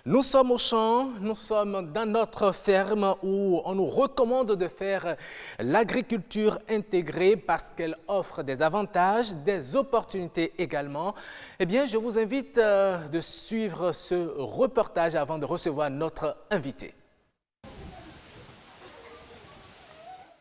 Nous sommes au champ, nous sommes dans notre ferme où on nous recommande de faire l'agriculture intégrée parce qu'elle offre des avantages, des opportunités également. Eh bien, je vous invite de suivre ce reportage avant de recevoir notre invité.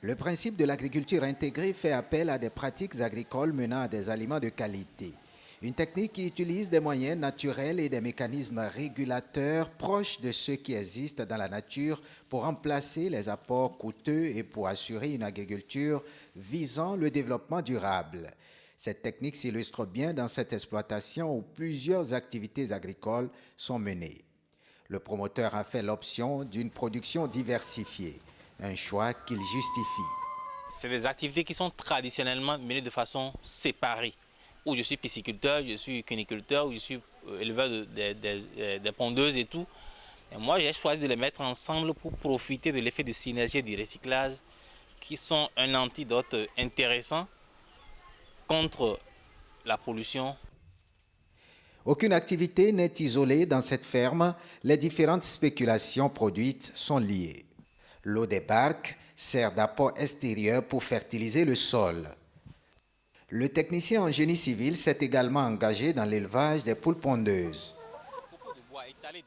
Le principe de l'agriculture intégrée fait appel à des pratiques agricoles menant à des aliments de qualité. Une technique qui utilise des moyens naturels et des mécanismes régulateurs proches de ceux qui existent dans la nature pour remplacer les apports coûteux et pour assurer une agriculture visant le développement durable. Cette technique s'illustre bien dans cette exploitation où plusieurs activités agricoles sont menées. Le promoteur a fait l'option d'une production diversifiée, un choix qu'il justifie. C'est des activités qui sont traditionnellement menées de façon séparée. Où je suis pisciculteur, je suis cuniculteur, où je suis éleveur des pondeuses et tout. Et moi, j'ai choisi de les mettre ensemble pour profiter de l'effet de synergie et du recyclage qui sont un antidote intéressant contre la pollution. Aucune activité n'est isolée dans cette ferme. Les différentes spéculations produites sont liées. L'eau des barques sert d'apport extérieur pour fertiliser le sol. Le technicien en génie civil s'est également engagé dans l'élevage des poules pondeuses. Le copeau de bois étalé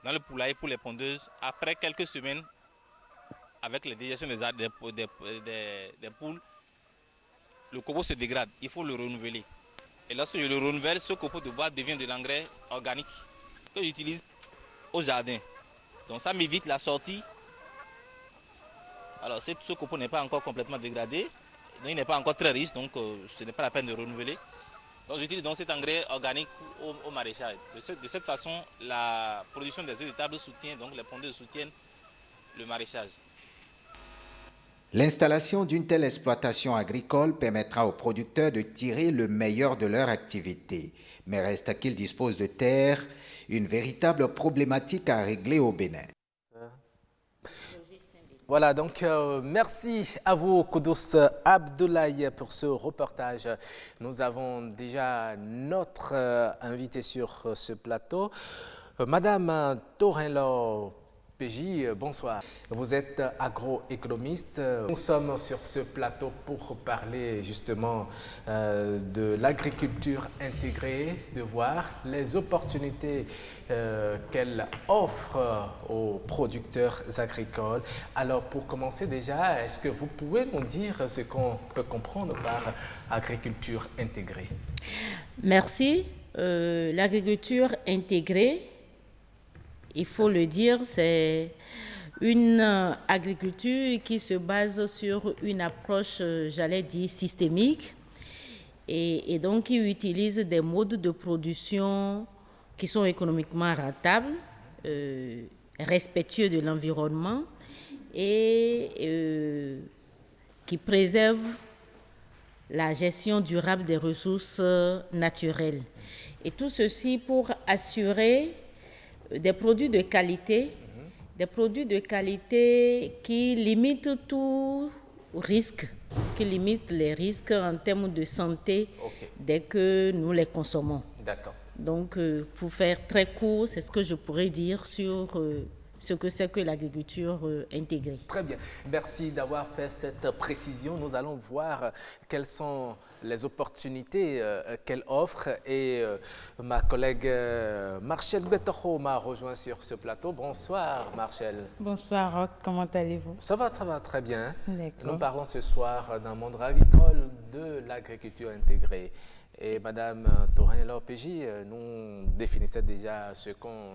dans le poulailler pour les pondeuses, après quelques semaines, avec la digestion des poules, le copeau se dégrade. Il faut le renouveler. Et lorsque je le renouvelle, ce copeau de bois devient de l'engrais organique que j'utilise au jardin. Donc ça m'évite la sortie. Alors ce copeau n'est pas encore complètement dégradé, donc il n'est pas encore très riche, donc ce n'est pas la peine de renouveler. Donc j'utilise donc cet engrais organique au maraîchage. De cette façon, la production des œufs de table soutient, donc les pondeuses soutiennent le maraîchage. L'installation d'une telle exploitation agricole permettra aux producteurs de tirer le meilleur de leur activité. Mais reste qu'ils disposent de terres, une véritable problématique à régler au Bénin. Voilà, donc merci à vous, Koudous Abdoulaye, pour ce reportage. Nous avons déjà notre invité sur ce plateau, Madame Torinlo PJ, bonsoir. Vous êtes agroéconomiste. Nous sommes sur ce plateau pour parler justement de l'agriculture intégrée, de voir les opportunités qu'elle offre aux producteurs agricoles. Alors pour commencer déjà, est-ce que vous pouvez nous dire ce qu'on peut comprendre par agriculture intégrée? Merci. L'agriculture intégrée, il faut le dire, c'est une agriculture qui se base sur une approche, j'allais dire, systémique et donc qui utilise des modes de production qui sont économiquement rentables, respectueux de l'environnement et qui préservent la gestion durable des ressources naturelles. Et tout ceci pour assurer des produits de qualité, qui limitent tout risque, qui limitent les risques en termes de santé dès que nous les consommons. D'accord. Donc, pour faire très court, c'est ce que je pourrais dire sur ce que c'est que l'agriculture intégrée. Très bien. Merci d'avoir fait cette précision. Nous allons voir quelles sont les opportunités qu'elle offre. Et ma collègue Marchel Betoho m'a rejoint sur ce plateau. Bonsoir Marchel. Bonsoir Roch, comment allez-vous? Ça va très bien. D'accord. Nous parlons ce soir d'un monde agricole de l'agriculture intégrée. Et Madame Torinlo PJ nous définissait déjà ce qu'on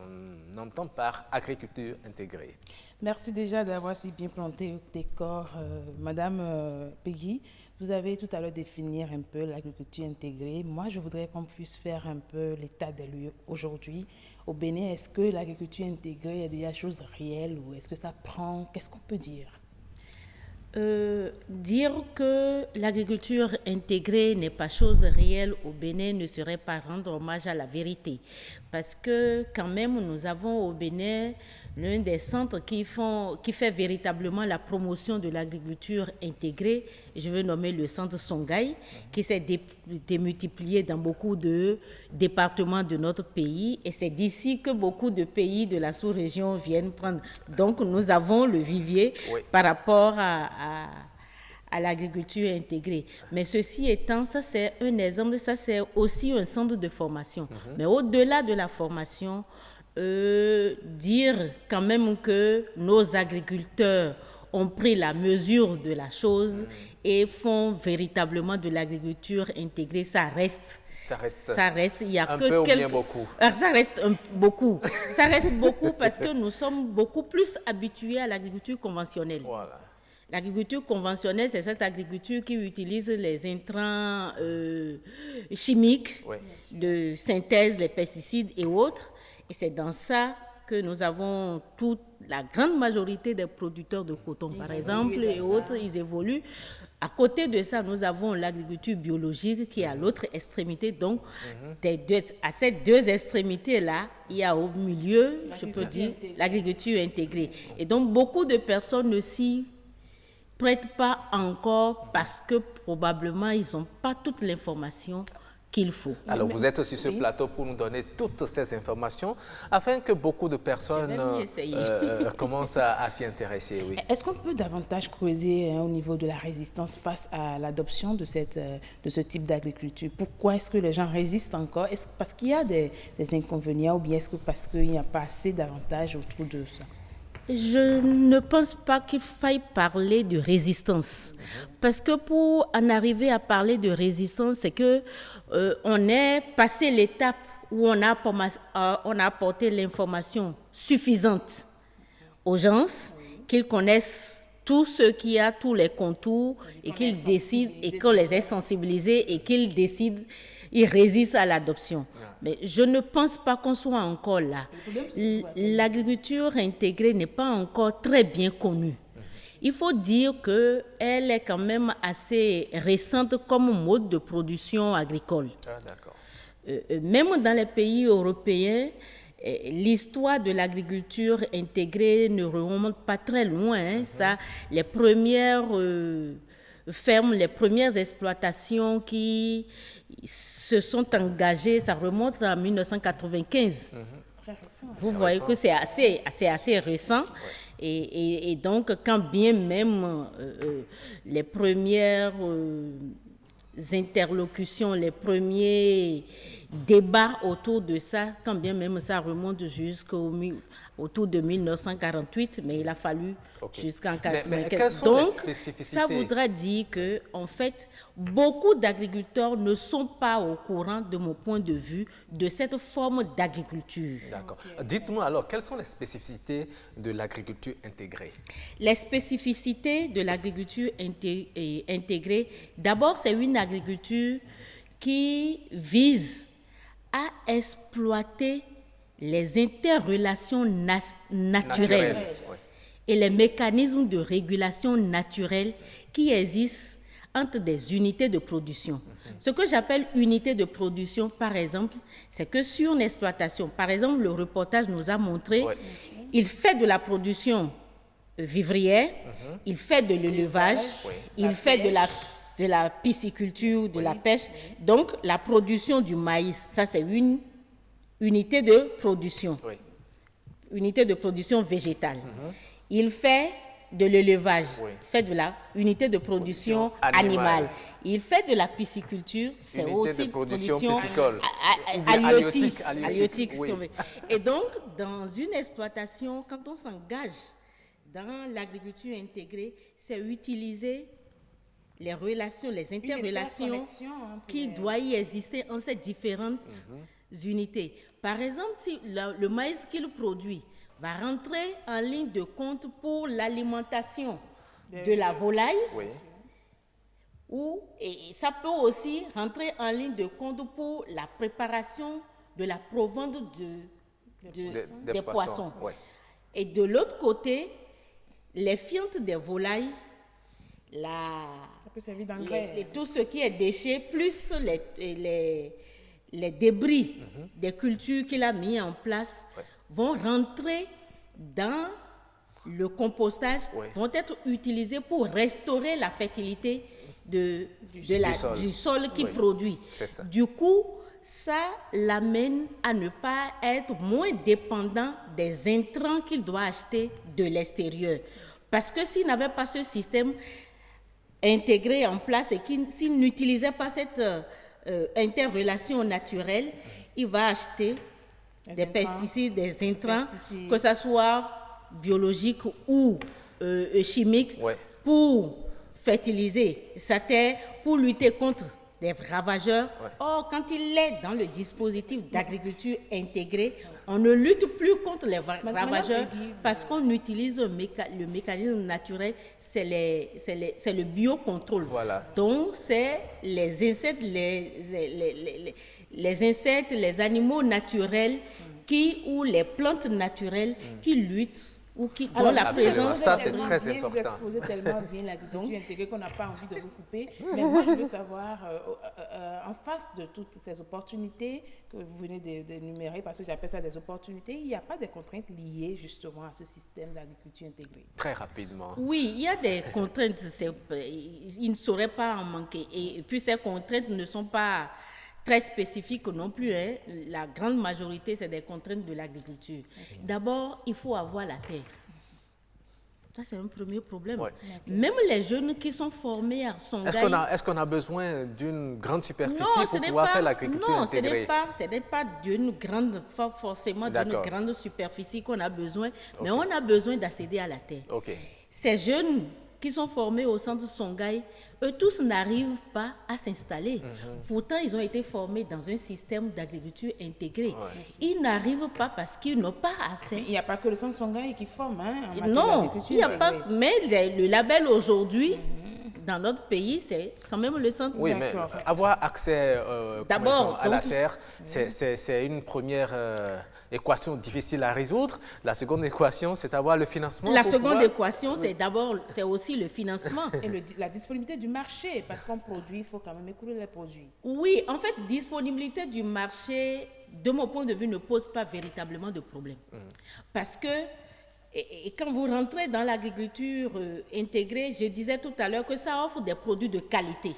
entend par agriculture intégrée. Merci déjà d'avoir si bien planté le décor. Madame Peggy, vous avez tout à l'heure défini un peu l'agriculture intégrée. Moi, je voudrais qu'on puisse faire un peu l'état des lieux aujourd'hui. Au Bénin, est-ce que l'agriculture intégrée est déjà chose réelle ou est-ce que ça prend? Qu'est-ce qu'on peut dire? Dire que l'agriculture intégrée n'est pas chose réelle au Bénin ne serait pas rendre hommage à la vérité. Parce que quand même, nous avons au Bénin l'un des centres qui fait véritablement la promotion de l'agriculture intégrée. Je veux nommer le centre Songhai, qui s'est démultiplié dans beaucoup de départements de notre pays. Et c'est d'ici que beaucoup de pays de la sous-région viennent prendre. Donc, nous avons le vivier par rapport à l'agriculture intégrée. Mais ceci étant, ça c'est un exemple, ça c'est aussi un centre de formation. Mais au-delà de la formation, dire quand même que nos agriculteurs ont pris la mesure de la chose et font véritablement de l'agriculture intégrée, ça reste, il y a un que peu ou quelques... bien beaucoup. Ça reste beaucoup. Ça reste beaucoup parce que nous sommes beaucoup plus habitués à l'agriculture conventionnelle. Voilà. L'agriculture conventionnelle, c'est cette agriculture qui utilise les intrants chimiques de synthèse, les pesticides et autres. Et c'est dans ça que nous avons toute la grande majorité des producteurs de coton, par exemple, et autres, ils évoluent. À côté de ça, nous avons l'agriculture biologique qui est à l'autre extrémité. Donc, à ces deux extrémités-là, il y a au milieu, je peux dire, l'agriculture intégrée. Et donc, beaucoup de personnes ne s'y prêtent pas encore parce que probablement, ils n'ont pas toute l'information qu'il faut. Alors, vous êtes sur ce plateau pour nous donner toutes ces informations afin que beaucoup de personnes commencent à s'y intéresser. Oui. Est-ce qu'on peut davantage creuser au niveau de la résistance face à l'adoption de ce type d'agriculture? Pourquoi est-ce que les gens résistent encore? Est-ce parce qu'il y a des inconvénients ou bien est-ce que parce qu'il n'y a pas assez d'avantages autour de ça? Je ne pense pas qu'il faille parler de résistance. Parce que pour en arriver à parler de résistance, c'est que on est passé l'étape où on a apporté l'information suffisante aux gens, qu'ils connaissent tout ce qu'il y a, tous les contours, et qu'ils décident, et qu'on les ait sensibilisés, et qu'ils décident, ils résistent à l'adoption. Mais je ne pense pas qu'on soit encore là. L'agriculture intégrée n'est pas encore très bien connue. Il faut dire qu'elle est quand même assez récente comme mode de production agricole. Ah, d'accord. Même dans les pays européens, l'histoire de l'agriculture intégrée ne remonte pas très loin. Ça, les premières fermes, les premières exploitations qui se sont engagées, ça remonte en 1995. Très récent. Vous voyez que c'est assez récent. Et donc, quand bien même les premières interlocutions, les premiers débats autour de ça, quand bien même ça remonte autour de 1948, mais il a fallu jusqu'en 1995. Donc, ça voudra dire que, en fait, beaucoup d'agriculteurs ne sont pas au courant, de mon point de vue, de cette forme d'agriculture. D'accord. Dites-nous alors, quelles sont les spécificités de l'agriculture intégrée? Les spécificités de l'agriculture intégrée, d'abord, c'est une agriculture qui vise à exploiter les interrelations naturelles et les mécanismes de régulation naturelle qui existent entre des unités de production. Ce que j'appelle unité de production, par exemple, c'est que sur une exploitation, par exemple, le reportage nous a montré, il fait de la production vivrière, il fait de l'élevage, il fait de la pisciculture, de la pêche. Donc, la production du maïs, ça c'est une unité de production, unité de production végétale. Il fait de l'élevage, fait de la unité de production animale. Il fait de la pisciculture, c'est aussi de production halieutique. Et donc, dans une exploitation, quand on s'engage dans l'agriculture intégrée, c'est utiliser les relations, les interrelations qui doivent y exister entre ces différentes unités. Par exemple, si le maïs qu'il produit va rentrer en ligne de compte pour l'alimentation de la volaille, et ça peut aussi rentrer en ligne de compte pour la préparation de la provende des poissons. Et de l'autre côté, les fientes des volailles Ça peut servir d'engrais. tout ce qui est déchets, plus les débris des cultures qu'il a mis en place vont rentrer dans le compostage, vont être utilisés pour restaurer la fertilité du sol qui produit. Du coup, ça l'amène à ne pas être moins dépendant des intrants qu'il doit acheter de l'extérieur. Parce que s'il n'avait pas ce système intégré en place et s'il n'utilisait pas cette interrelation naturelle, il va acheter des pesticides, des intrants, que ce soit biologiques ou chimiques, pour fertiliser sa terre, pour lutter contre des ravageurs. Or, quand il est dans le dispositif d'agriculture intégrée, on ne lutte plus contre les ravageurs parce qu'on utilise le mécanisme naturel, c'est le biocontrôle. Donc, c'est les insectes, les insectes, les animaux naturels ou les plantes naturelles qui luttent ou dont la présence... Ça, c'est très important. Vous exposez tellement bien l'agriculture intégrée qu'on n'a pas envie de vous couper. Mais moi, je veux savoir, en face de toutes ces opportunités que vous venez d'énumérer, parce que j'appelle ça des opportunités, il n'y a pas de contraintes liées justement à ce système d'agriculture intégrée. Très rapidement. Oui, il y a des contraintes, il ne saurait pas en manquer. Et puis ces contraintes ne sont pas très spécifiques non plus. La grande majorité, c'est des contraintes de l'agriculture. D'abord, il faut avoir la terre. Ça, c'est un premier problème. Même les jeunes qui sont formés à Songhai... Est-ce qu'on a besoin d'une grande superficie pour pouvoir faire l'agriculture intégrée? Non, ce n'est pas forcément d'une grande superficie qu'on a besoin, mais on a besoin d'accéder à la terre. Ces jeunes qui sont formés au centre Songhai, eux tous n'arrivent pas à s'installer. Pourtant, ils ont été formés dans un système d'agriculture intégrée. Ils n'arrivent pas parce qu'ils n'ont pas assez. Il n'y a pas que le centre Songhai qui forme en matière d'agriculture. Il n'y a pas. Mais le label aujourd'hui, dans notre pays, c'est quand même le centre. Oui, mais avoir accès à la terre, c'est une première équation difficile à résoudre. La seconde équation, c'est avoir le financement. La seconde équation, c'est aussi le financement. Et la disponibilité du marché, parce qu'on produit, il faut quand même écouler les produits. Oui, en fait, disponibilité du marché, de mon point de vue, ne pose pas véritablement de problème. Parce que et quand vous rentrez dans l'agriculture intégrée, je disais tout à l'heure que ça offre des produits de qualité.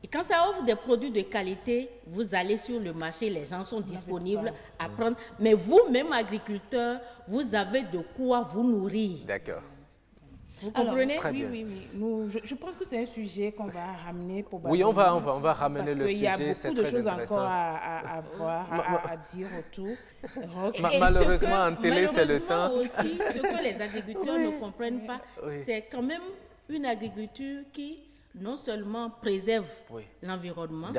Et quand ça offre des produits de qualité, vous allez sur le marché, les gens sont disponibles à prendre. Mais vous-même, agriculteur, vous avez de quoi vous nourrir. D'accord. Vous comprenez? Très bien. Oui. Je pense que c'est un sujet qu'on va ramener probablement. Oui, on va ramener le sujet. Parce qu'il y a beaucoup de choses encore à voir, à dire autour. Malheureusement, en télé, c'est le temps. Aussi, ce que les agriculteurs ne comprennent pas, c'est quand même une agriculture qui non seulement préserve l'environnement,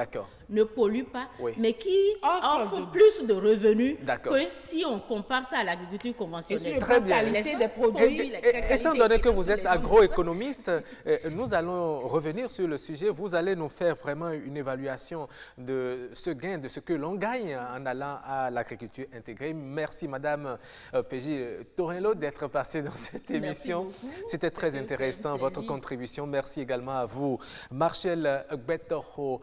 ne pollue pas, mais qui offre plus de revenus que si on compare ça à l'agriculture conventionnelle. Très bien. Qualité des produits. Étant donné que vous êtes agroéconomiste, nous allons revenir sur le sujet. Vous allez nous faire vraiment une évaluation de ce gain, de ce que l'on gagne en allant à l'agriculture intégrée. Merci Madame Pégi Torello d'être passée dans cette émission. C'était très intéressant, votre contribution. Merci également à vous, Marcel Gbetoro.